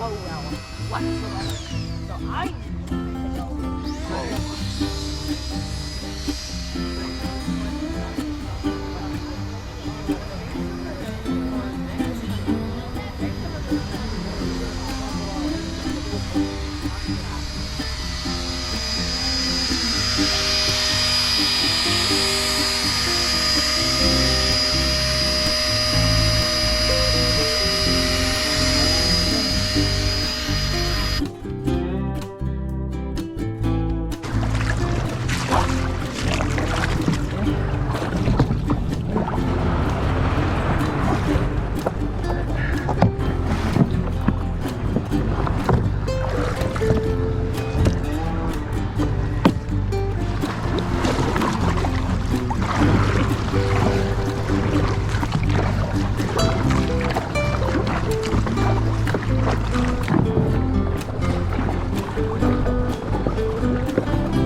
no well whatsoever. So I need to go.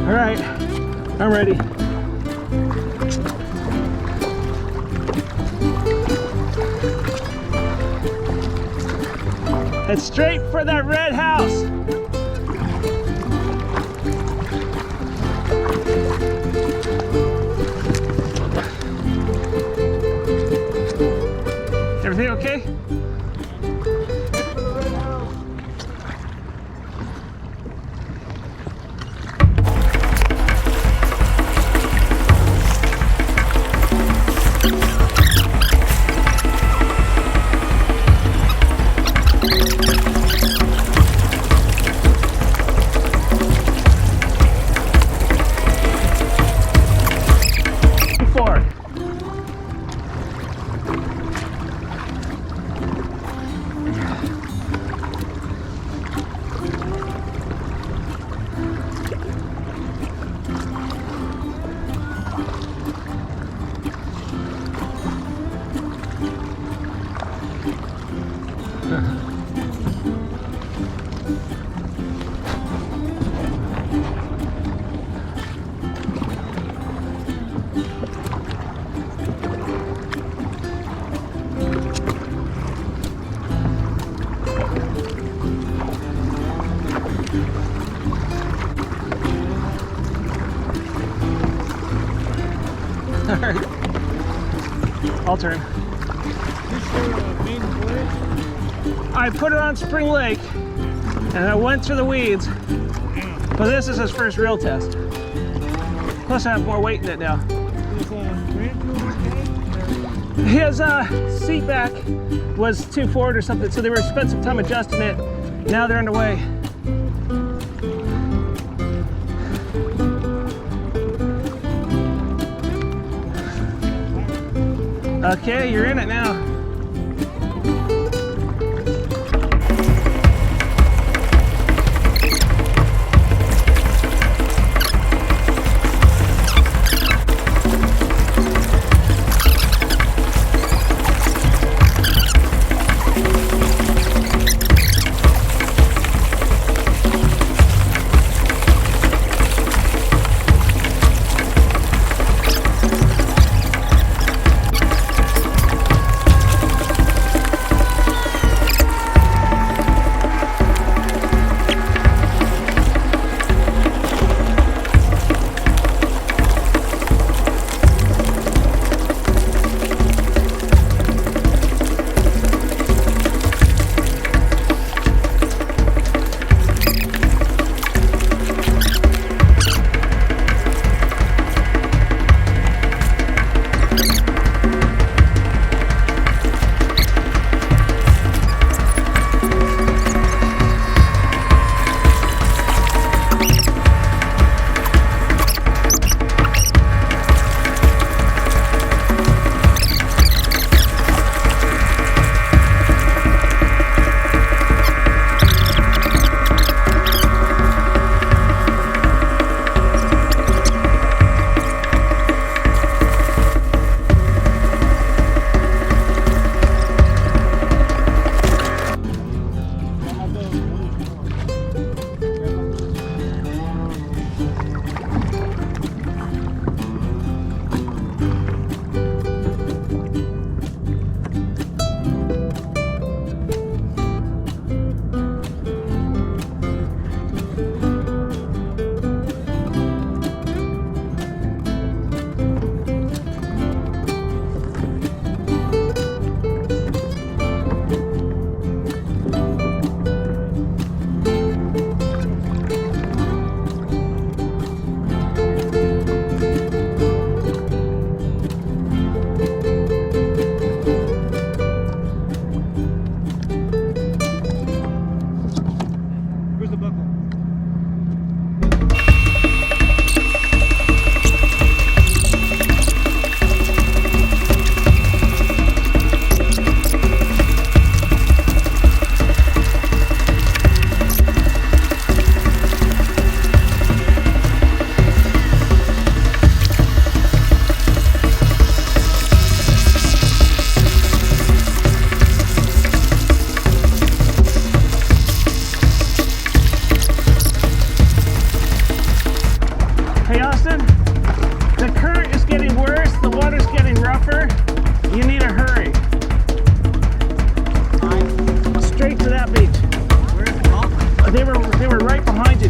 All right, I'm ready. Head straight for that red house. Everything okay? All right, I'll turn. I put it on Spring Lake and I went through the weeds, but this is his first real test. Plus I have more weight in it now. His seat back was too forward or something, so they were spent some time adjusting it. Now they're underway. Okay, you're in it now.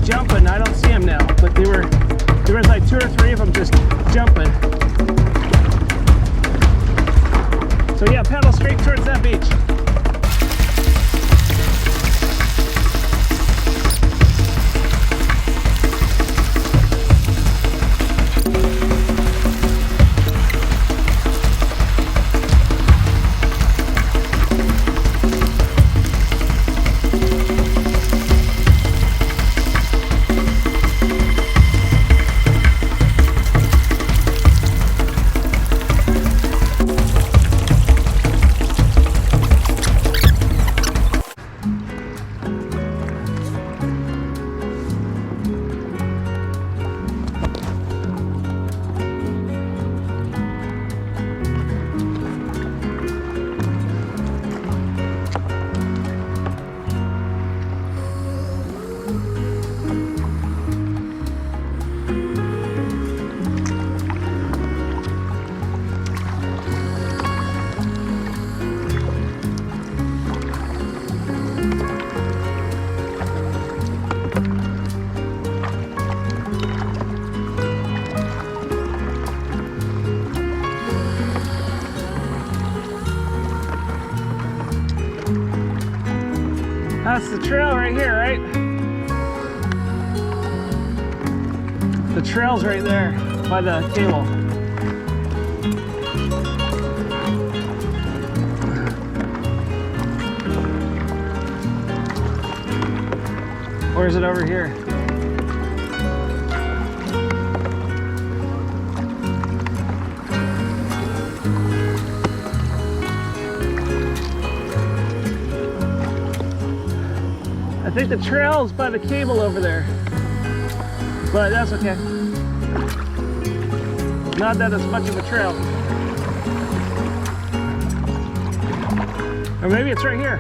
jumping. I don't see them now, but there was like 2 or 3 of them just jumping. So yeah, paddle straight towards that beach. That's the trail right here, right? The trail's right there by the cable. Or is it over here? I think the trail's by the cable over there, but that's okay. Not that it's much of a trail. Or maybe it's right here.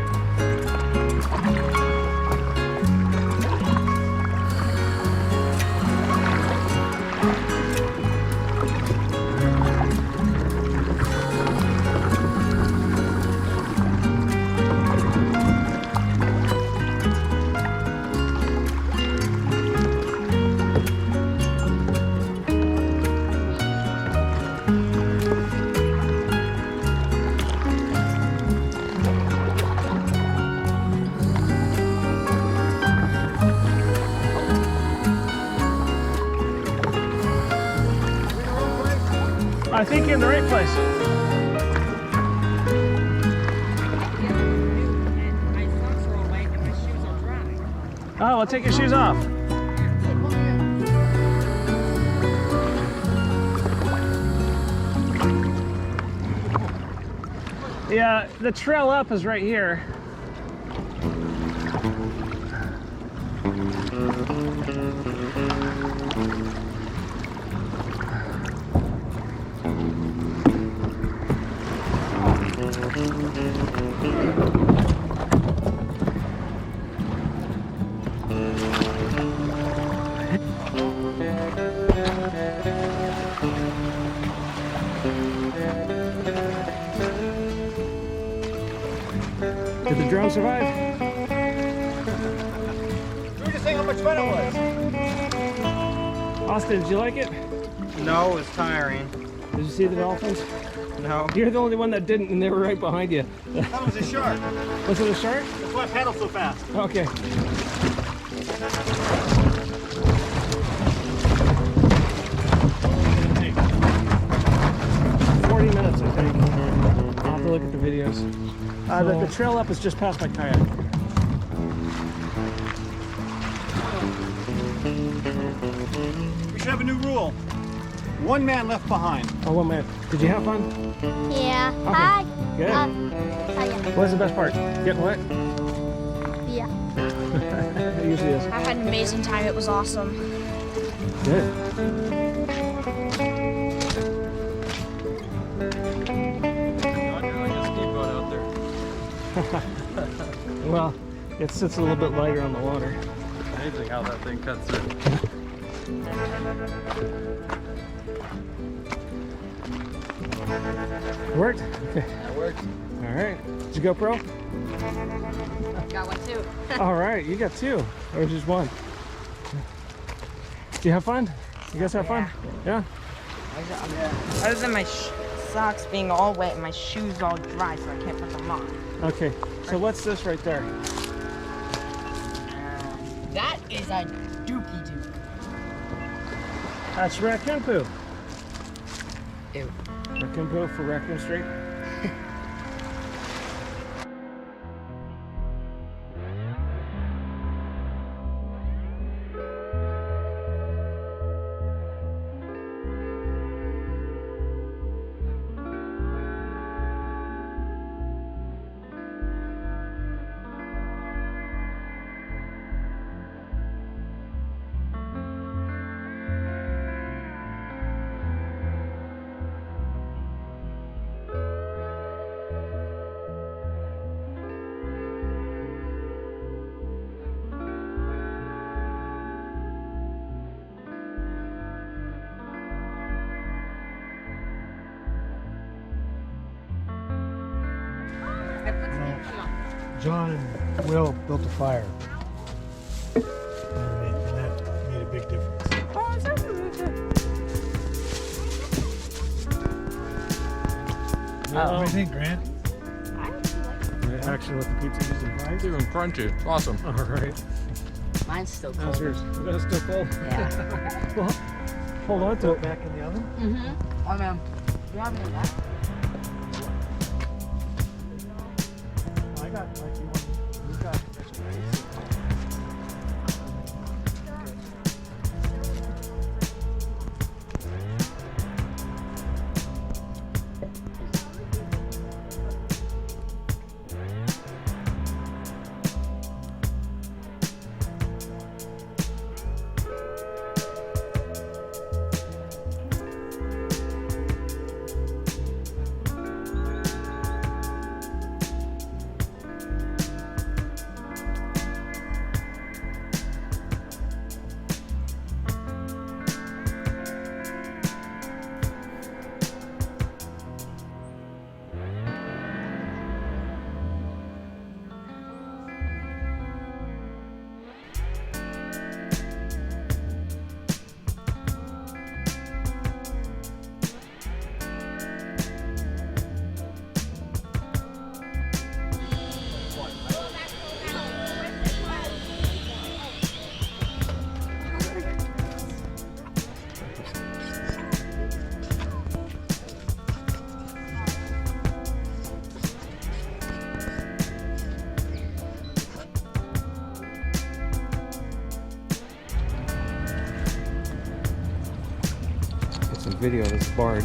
I think you're in the right place. My socks are all white and my shoes are dry. Oh, well, take your shoes off. Yeah, the trail up is right here. Did the drone survive? We were just saying how much fun it was. Austin, did you like it? No, it was tiring. Did you see the dolphins? No. You're the only one that didn't, and they were right behind you. That was a shark. Was it a shark? That's why I paddled so fast. Okay. Minutes, I think. I'll have to look at the videos. The trail up is just past my kayak. We should have a new rule. One man left behind. Oh, one man. Did you have fun? Yeah. Okay. Hi. Good. Hi. What's the best part? Getting wet? Yeah. It usually is. I had an amazing time. It was awesome. Good. Well, it sits a little bit lighter on the water. Amazing how that thing cuts through. Worked? Okay. That worked. All right. Did you go pro? Got one too. All right, you got 2, or just 1? Do you have fun? You guys have fun? Yeah? Other than my socks being all wet and my shoes all dry, so I can't put them on. Okay. So what's this right there? That is a doopy doo. That's raccoon poo. Ew. Raccoon poo for Raccoon Street. John and Will built a fire. And that made a big difference. Oh, is that really good? What do you think, Grant? I actually like it. Actually, with the pizza using fries. It's even crunchy. It's awesome. All right. Mine's still How's cold. yours? That's still cold. Yeah. Well, hold on to Put it. it back in the oven? Mm-hmm. Oh, man. You have any of that? I got like you got. Some video of this barn.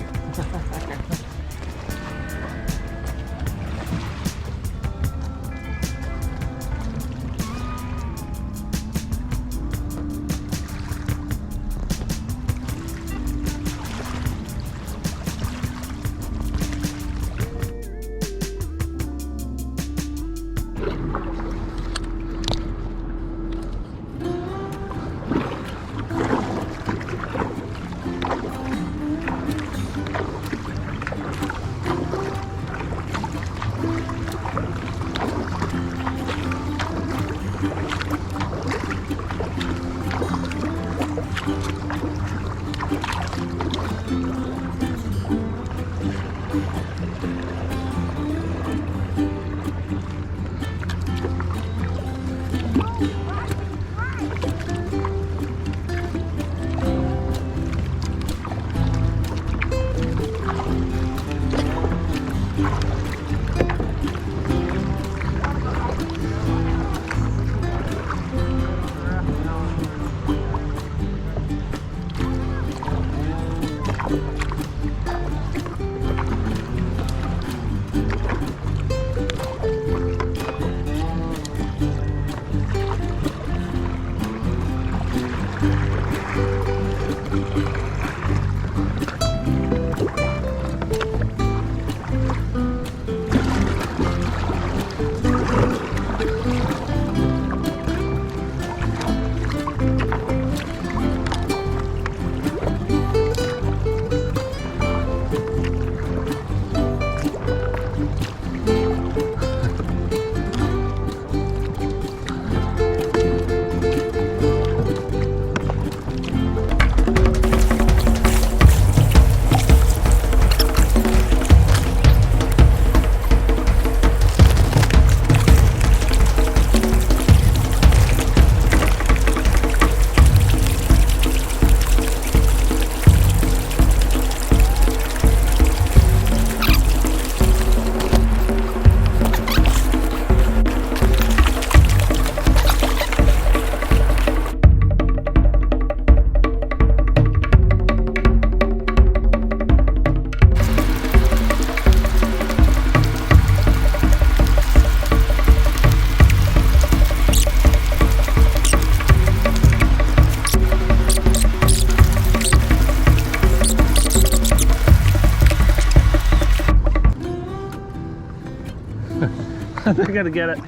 They're gonna get it.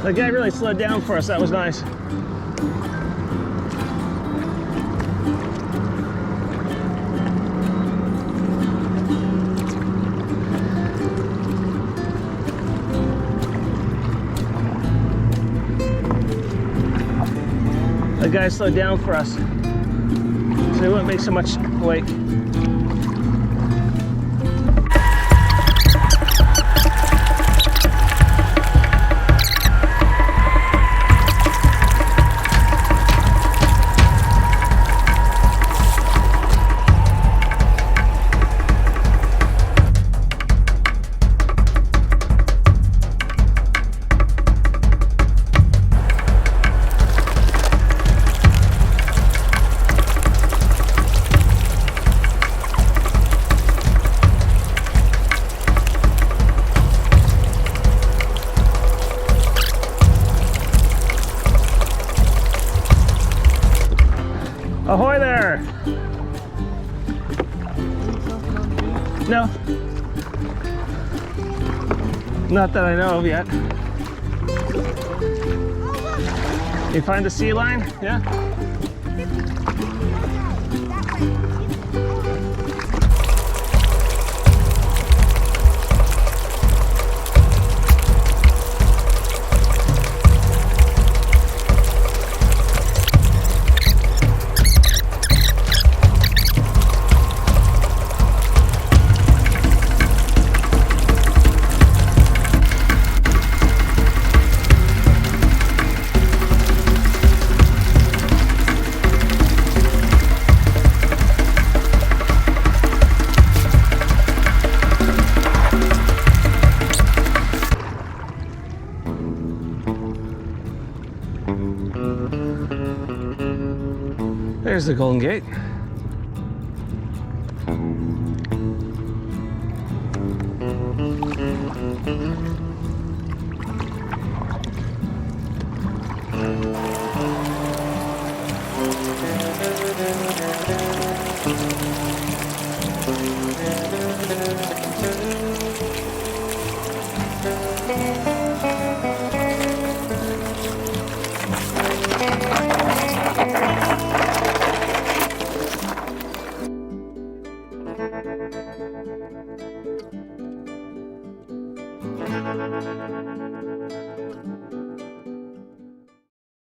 The guy really slowed down for us. That was nice. The guy slowed down for us, so he wouldn't make so much wake. Ahoy there! No. Not that I know of yet. You find the sea line? Yeah? There's the Golden Gate.